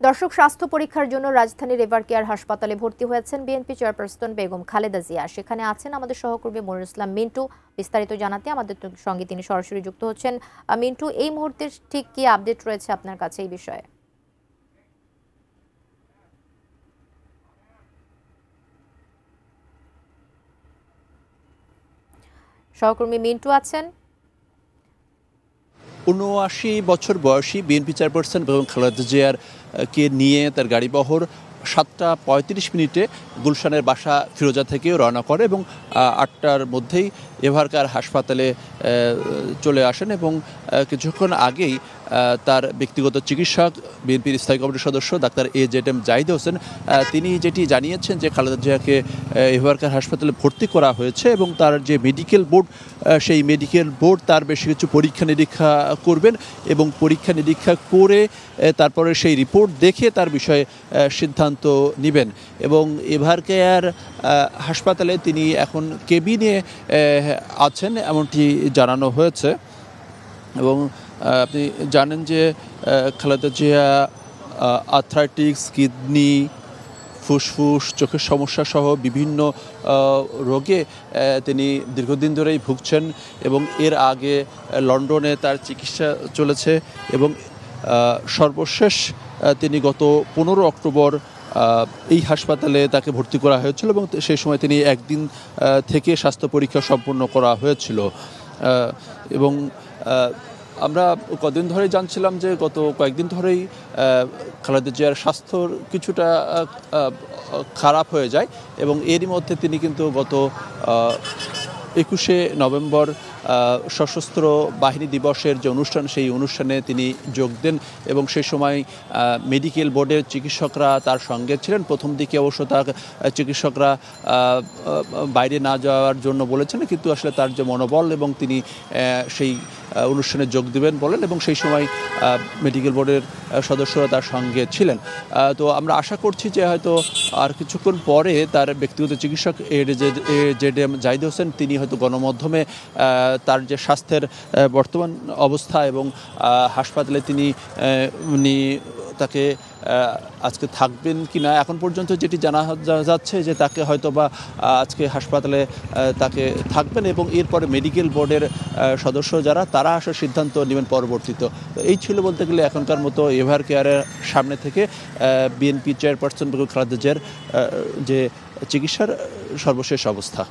দর্শক, স্বাস্থ্য পরীক্ষার জন্য রাজধানীর এভার কেয়ার হাসপাতালে ভর্তি হয়েছেন বিএনপি চেয়ারপারসন বেগম খালেদা জিয়া। সেখানে আছেন আমাদের সহকর্মী মনিরুল ইসলাম মিন্টু। বিস্তারিত জানাতে আমাদের সঙ্গে তিনি সরাসরি যুক্ত হচ্ছেন। মিন্টু, এই মুহূর্তে ঠিক কি আপডেট রয়েছে আপনার কাছে এই বিষয়ে? সহকর্মী মিন্টু আছেন? ৭৯ বছর বয়সী বিএনপি চেয়ারপারসন বেগম খালেদা জিয়ার কে নিয়ে তার গাড়িবহর ৭টা ৩৫ গুলশানের বাসা ফিরোজা থেকে রওনা করে এবং ৮টার মধ্যেই এভার কেয়ার হাসপাতালে চলে আসেন এবং কিছুক্ষণ আগেই তার ব্যক্তিগত চিকিৎসক বিএনপির স্থায়ী কমিটির সদস্য ডাক্তার AJM জাহিদ হোসেন তিনি যেটি জানিয়েছেন যে খালেদা জিয়াকে এভার কেয়ার হাসপাতালে ভর্তি করা হয়েছে এবং তার যে মেডিকেল বোর্ড সেই মেডিকেল বোর্ড তার বেশ কিছু পরীক্ষা নিরীক্ষা করবেন এবং পরীক্ষা নিরীক্ষা করে তারপরে সেই রিপোর্ট দেখে তার বিষয়ে সিদ্ধান্ত নেবেন। এবং এভার কেয়ার হাসপাতালে তিনি এখন কেবিনে আছেন এমনটি জানানো হয়েছে। এবং আপনি জানেন যে খালেদা জিয়া আর্থ্রাইটিস, কিডনি, ফুসফুস, চোখের সমস্যা সহ বিভিন্ন রোগে তিনি দীর্ঘদিন ধরেই ভুগছেন এবং এর আগে লন্ডনে তার চিকিৎসা চলেছে এবং সর্বশেষ তিনি গত 15 অক্টোবর এই হাসপাতালে তাকে ভর্তি করা হয়েছিল এবং সেই সময় তিনি একদিন থেকে স্বাস্থ্য পরীক্ষা সম্পন্ন করা হয়েছিল। এবং আমরা কদিন ধরেই জানছিলাম যে গত কয়েকদিন ধরেই খালেদা জিয়ার স্বাস্থ্যর কিছুটা খারাপ হয়ে যায় এবং এরই মধ্যে তিনি কিন্তু গত 21শে নভেম্বর সশস্ত্র বাহিনী দিবসের যে অনুষ্ঠান সেই অনুষ্ঠানে তিনি যোগ দেন এবং সেই সময় মেডিকেল বোর্ডের চিকিৎসকরা তার সঙ্গে ছিলেন। প্রথম দিকে অবশ্য তার চিকিৎসকরা বাইরে না যাওয়ার জন্য বলেছেন, কিন্তু আসলে তার যে মনোবল এবং তিনি সেই অনুষ্ঠানে যোগ দেবেন বলেন এবং সেই সময় মেডিকেল বোর্ডের সদস্যরা তার সঙ্গে ছিলেন। তো আমরা আশা করছি যে হয়তো আর কিছুক্ষণ পরে তার ব্যক্তিগত চিকিৎসক AJM জাহিদ হোসেন তিনি হয়তো গণমাধ্যমে তার যে স্বাস্থ্যের বর্তমান অবস্থা এবং হাসপাতালে তিনি তাকে আজকে থাকবেন কি না, এখন পর্যন্ত যেটি জানা যাচ্ছে যে তাকে হয়তো বা আজকে হাসপাতালে তাকে থাকবেন এবং এরপরে মেডিকেল বোর্ডের সদস্য যারা তারা আসার সিদ্ধান্ত নেবেন পরবর্তীতে। এই ছিল বলতে গেলে এখনকার মতো এভার কেয়ারের সামনে থেকে বিএনপি চেয়ারপারসন বেগম খালেদা জিয়ার যে চিকিৎসার সর্বশেষ অবস্থা।